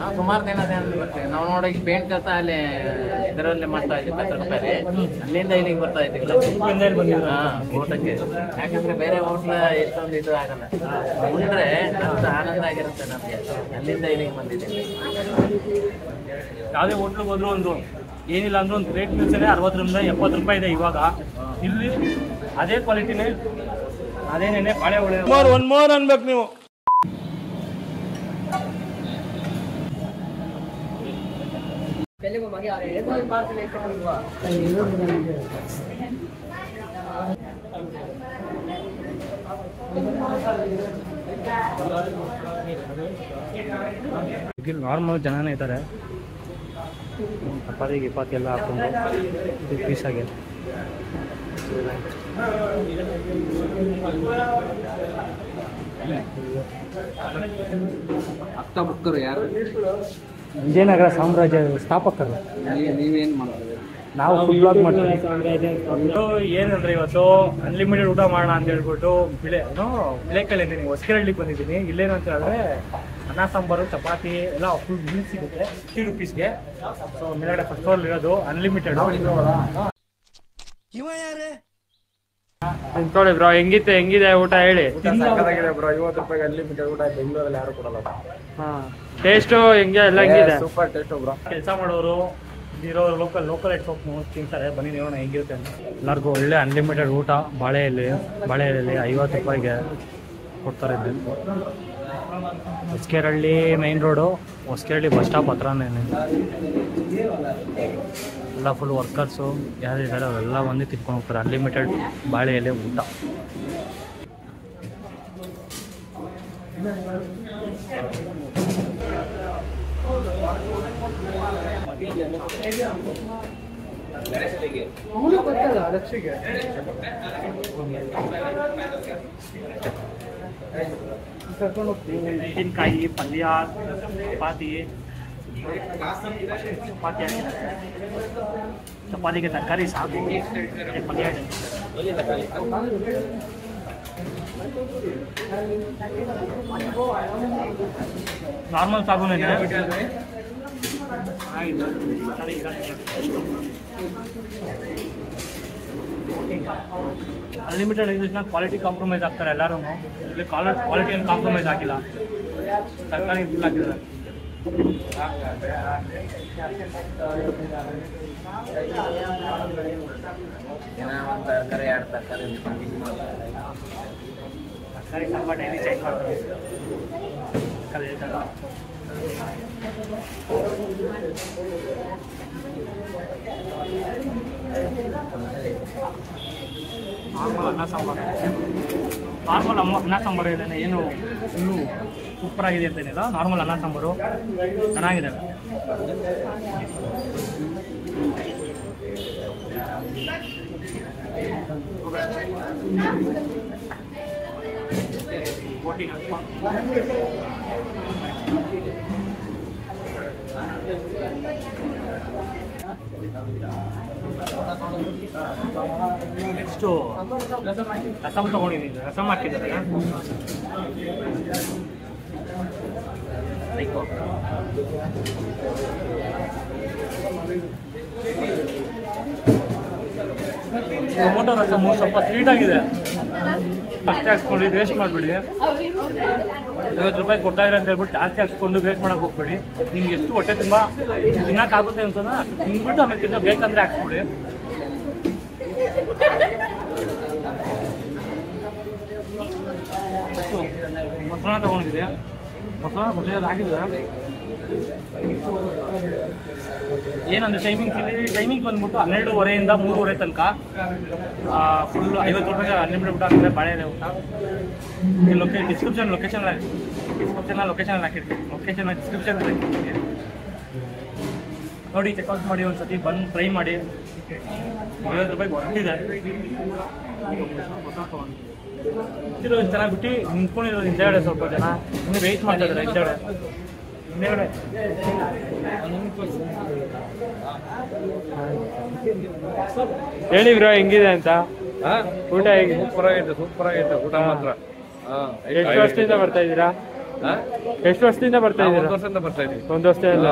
ನಾವು ಸುಮಾರು ದಿನ ಬರ್ತೀವಿ. ನಾವು ನೋಡಿ ಪೇಂಟ್ ಕೆಲಸ ಅಲ್ಲಿ ಇದರಲ್ಲಿ ಮಾಡ್ತಾ ಇದ್ವಿ ಪತ್ರಕಪ್ಪಲ್ಲಿ. ಅಲ್ಲಿಂದ ಇಲ್ಲಿಗೆ ಬರ್ತಾ ಇದ್ದೀವಿ ಊಟಕ್ಕೆ. ಯಾಕಂದ್ರೆ ಬೇರೆ ಹೋಟ್ಲ ಎಷ್ಟೊಂದು ಇದು ಆಗಲ್ಲ, ಉಂಡ್ರೆ ಅಷ್ಟು ಆನಂದ ಆಗಿರುತ್ತೆ ನಮಗೆ. ಅಲ್ಲಿಂದ ಇಲ್ಲಿಗೆ ಬಂದಿದ್ದೀವಿ. ಯಾವುದೇ ಹೋಟ್ಲಿಗೆ ಹೋದ್ರು ಒಂದು ಏನಿಲ್ಲ ಅಂದ್ರೆ ಒಂದು ರೇಟ್ ಮೀಲ್ಸೇ 60ರಿಂದ 70 ರೂಪಾಯಿ ಇದೆ ಇವಾಗ. ಇಲ್ಲಿ ಅದೇ ಕ್ವಾಲಿಟಿನೇ ಅದೇನೇನೆ ಬಾಳೆ ಒಳ್ಳೆ ಒನ್ ಮೋರ್ ಅನ್ಬೇಕು ನೀವು. ನಾರ್ಮಲ್ ಜನನೇ ಇದ್ದಾರೆ. ಚಪಾತಿ ಗಿಪಾತಿ ಎಲ್ಲ ಹಾಕೊಂಡು ಪೀಸಾಗೆ ಅಕ್ಕ ಬುಕ್ಕರು ಯಾರು? ವಿಜಯನಗರ ಸಾಮ್ರಾಜ್ಯ ಸ್ಥಾಪಕರು. ನೀವೇನು ಮಾಡ್ತೀವಿ? ನಾವು ಫುಡ್ ಬ್ಲಾಗ್ ಮಾಡ್ತೀವಿ. ಏನಂದ್ರೆ ಇವತ್ತು ಅನ್ಲಿಮಿಟೆಡ್ ಊಟ ಮಾಡೋಣ ಅಂತ ಹೇಳ್ಬಿಟ್ಟು ಬಿಳೆಕಲ್ಲಿದ್ದೀನಿ, ಹೊಸಕೆರಳ್ಳಿಗೆ ಬಂದಿದ್ದೀನಿ. ಇಲ್ಲೇನು ಅಂತ ಹೇಳಿದ್ರೆ ಅನ್ನ ಸಾಂಬಾರು ಚಪಾತಿ ಎಲ್ಲ ಫುಲ್ ಮೀಲ್ ಸಿಗುತ್ತೆ 50 ರೂಪೀಸ್ಗೆ. ಸೊ ಮೇಲ್ಗಡೆ ಫಸ್ಟ್ ಫ್ಲೋರ್ ಇರೋದು ಅನ್ಲಿಮಿಟೆಡ್. ನೋಡಿ ಬ್ರೋ ಹೆಂಗಿದೆ ಊಟ ಹೇಳಿ. ಬ್ರೋ 50 ರೂಪಾಯಿಗೆ ಅನ್ಲಿಮಿಟೆಡ್ ಊಟ ಬೆಂಗಳೂರಲ್ಲಿ ಯಾರು ಕೊಡಲ್ಲ. ಟೇಸ್ಟು ಹೆಂಗೆ ಎಲ್ಲ ಹೆಂಗಿದೆ? Super taste bro. ಕೆಲಸ ಮಾಡೋರು ಇರೋರು ಲೋಕಲ್ ಐಟ್ ಹೋಗಿ ತಿಂತಾರೆ. ಬನ್ನಿ ನೋಡೋಣ ಹೆಂಗಿರುತ್ತೆ ಅಂತ. ಎಲ್ಲರಿಗೂ ಒಳ್ಳೆ ಅನ್ಲಿಮಿಟೆಡ್ ಊಟ ಬಾಳೆ ಎಲೆ 50 ರೂಪಾಯಿಗೆ ಕೊಡ್ತಾರೆ. ಹೊಸಕೆರಳ್ಳಿ ಮೈನ್ ರೋಡು, ಹೊಸಕೆರಳ್ಳಿ ಬಸ್ ಸ್ಟಾಪ್ ಹತ್ರನೇ ಎಲ್ಲ ಫುಲ್ ವರ್ಕರ್ಸು ಯಾರಿದ್ದಾರೆ ಅವರೆಲ್ಲ ಬಂದು ತಿನ್ಕೊಂಡು ಹೋಗ್ತಾರೆ. ಅನ್ಲಿಮಿಟೆಡ್ ಬಾಳೆ ಎಲೆ ಊಟ. ಮೆಣಸಿನ್ಕಾಯಿ ಪಲ್ಯ ಚಪಾತಿಗೆ ತರಕಾರಿ ಸಾಕು, ಪಲ್ಯ ನಾರ್ಮಲ್ ಸಾಗುನೇ. ಅನ್ಲಿಮಿಟೆಡ್ ಇಂಗ್ಲೀಷ್ನ ಕ್ವಾಲಿಟಿ ಕಾಂಪ್ರಮೈಸ್ ಆಗ್ತಾರೆ ಎಲ್ಲರೂ. ಇಲ್ಲಿ ಕ್ವಾಲಿಟಿ ಏನು ಕಾಂಪ್ರಮೈಸ್ ಆಗಿಲ್ಲ. ತರಕಾರಿ ಫುಲ್ ಆಗಿದ್ದಾರೆ. ತರಕಾರಿ ಸ್ವಲ್ಪ ಡೈಲಿ ಚೇಂಜ್ ಮಾಡ್ತಾರೆ. ನಾರ್ಮಲ್ ಅನ್ನ ಸಾಂಬಾರು ಇದೆ. ಏನು ಫುಲ್ಲು ಸೂಪರ್ ಆಗಿದೆ ಅಂತೇನಿಲ್ಲ. ನಾರ್ಮಲ್ ಅನ್ನ ಸಾಂಬಾರು ಚೆನ್ನಾಗಿದೆ. ನೆಕ್ಸ್ಟು ರಸಮ್ ತಗೊಂಡಿದ್ದೀನಿ. ರಸಮ್ ಹಾಕಿದ್ದಾರೆ. ಟೊಮೊಟೊ ರಸಮ್ ಸ್ವಲ್ಪ ಸ್ವೀಟ್ ಆಗಿದೆ. ಅಷ್ಟೇ ಹಾಕ್ಕೊಂಡು ವೇಸ್ಟ್ ಮಾಡಿಬಿಡಿ. 50 ರೂಪಾಯಿ ಕೊಡ್ತಾಯಿರ ಅಂತ ಹೇಳ್ಬಿಟ್ಟು ಜಾಸ್ತಿ ಹಾಕ್ಸ್ಕೊಂಡು ವೇಸ್ಟ್ ಮಾಡೋಕೆ ಹೋಗ್ಬೇಡಿ. ನಿಮ್ಗೆ ಎಷ್ಟು ಹೊಟ್ಟೆ ತುಂಬ ತಿನ್ನೋಕ್ಕಾಗುತ್ತೆ ಅಂತಂದ್ರೆ ತಿಂದ್ಬಿಟ್ಟು ಆಮೇಲೆ ತಿನ್ನೋ ಬೇಕಂದ್ರೆ ಹಾಕ್ಸ್ಬಿಡಿ. ಮೊಸರನ್ನ ತೊಗೊಂಡಿದೆ. ಮೊಸರನ್ನ ಹಾಕಿದ್ರೆ ಏನಂದ್ರೆ ಟೈಮಿಂಗ್ ಬಂದ್ಬಿಟ್ಟು 12:30 3:30 ತನಕ ಫುಲ್ 50 ರೂಪಾಯಿಗೆ ಅನ್ಲಿಮಿಟೆಡ್ ಊಟ ಹಾಕಿದ್ರೆ ಬಾಳೆ ಎಲೆ ಊಟ. ಡಿಸ್ಕ್ರಿಪ್ಷನ್ ಲೊಕೇಶನ್ ಹಾಕಿರ್ತೀನಿ. ನೋಡಿ ಚೆಕ್ಔಟ್ ಮಾಡಿ, ಒಂದ್ಸತಿ ಬಂದು ಟ್ರೈ ಮಾಡಿ. 50 ರೂಪಾಯಿಗೆ ಹೊರಟಿದೆ. ಚೆನ್ನಾಗಿ ಬಿಟ್ಟು ನಿಂತ್ಕೊಂಡಿರೋದು ಹಿಂದೆಗಡೆ ಸ್ವಲ್ಪ ಜನ ಇನ್ನೂ ವೆಯ್ಟ್ ಮಾಡ್ತಾ ಇದ್ದಾರೆ. ಹಿಂದೆಗಡೆ ಹೇಳಿ ಬ್ರೋ ಹೆಂಗಿದೆ ಅಂತ. ಊಟ ಹೇಗೆ? ಸೂಪರ್ ಆಗೈತೆ ಊಟ ಮಾತ್ರ. ಎಷ್ಟು ವರ್ಷದಿಂದ ಬರ್ತಾ ಇದ್ದೀರಾ? ಎಷ್ಟು ವರ್ಷದಿಂದ ಬರ್ತಾ ಒಂದು ಇದ್ದೀರಾ? ವರ್ಷದಿಂದ ಬರ್ತಾ ಇದೀವಿ. ಒಂದು ವರ್ಷ ಎಲ್ಲ